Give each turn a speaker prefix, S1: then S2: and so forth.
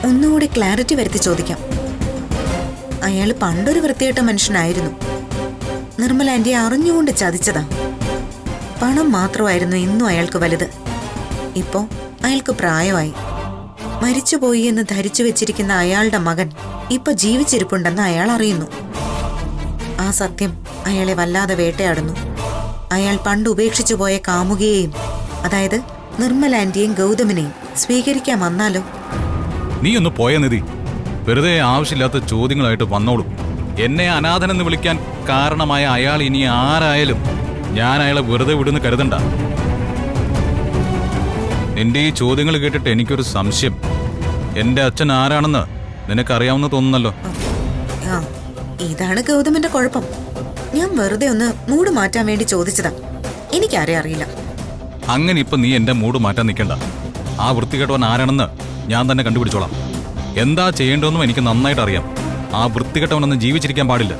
S1: ഒന്നുകൂടി ക്ലാരിറ്റി വരുത്തി ചോദിക്കാം. അയാൾ പണ്ടൊരു വൃത്തികെട്ട മനുഷ്യനായിരുന്നു. നിർമ്മല ആന്റിയെ അറിഞ്ഞുകൊണ്ട് ചതിച്ചതാ. പണം മാത്രമായിരുന്നു ഇന്നും അയാൾക്ക് വലുത്. ഇപ്പോ അയാൾക്ക് പ്രായമായി. മരിച്ചുപോയി എന്ന് ധരിച്ചു വെച്ചിരിക്കുന്ന അയാളുടെ മകൻ ഇപ്പൊ ജീവിച്ചിരിപ്പുണ്ടെന്ന് അയാൾ അറിയുന്നു. ആ സത്യം അയാളെ വല്ലാതെ വേട്ടയാടുന്നു. അയാൾ പണ്ട് ഉപേക്ഷിച്ചു പോയ കാമുകിയെയും, അതായത് നിർമ്മല ആന്റിയെയും ഗൗതമിനെയും സ്വീകരിക്കാൻ വന്നാലോ?
S2: നീ ഒന്ന് പോയ നിധി. വെറുതെ ആവശ്യമില്ലാത്ത ചോദ്യങ്ങളായിട്ട് വന്നോളൂ. എന്നെ അനാഥനെന്ന് വിളിക്കാൻ കാരണമായ അയാൾ ഇനി ആരായാലും ഞാൻ അയാളെ വെറുതെ വിടുന്ന് കരുതണ്ട. നിന്റെ ഈ ചോദ്യങ്ങൾ കേട്ടിട്ട് എനിക്കൊരു സംശയം. എന്റെ അച്ഛൻ ആരാണെന്ന് നിനക്കറിയാവുന്ന തോന്നുന്നല്ലോ.
S1: ഇതാണ് ഗൗതമിന്റെ കുഴപ്പം. ഞാൻ വെറുതെ ഒന്ന് മൂഡ് മാറ്റാൻ വേണ്ടി ചോദിച്ചതാ. എനിക്കാരെ അറിയില്ല.
S2: അങ്ങനെ ഇപ്പൊ നീ എന്റെ മൂഡ് മാറ്റാൻ നിൽക്കണ്ട. ആ വൃത്തികെട്ടവൻ ആരാണെന്ന് ഞാൻ തന്നെ കണ്ടുപിടിച്ചോളാം. എന്താ ചെയ്യേണ്ടതെന്നും എനിക്ക് നന്നായിട്ട് അറിയാം. ആ വൃത്തികെട്ടവനൊന്നും ജീവിച്ചിരിക്കാൻ പാടില്ല.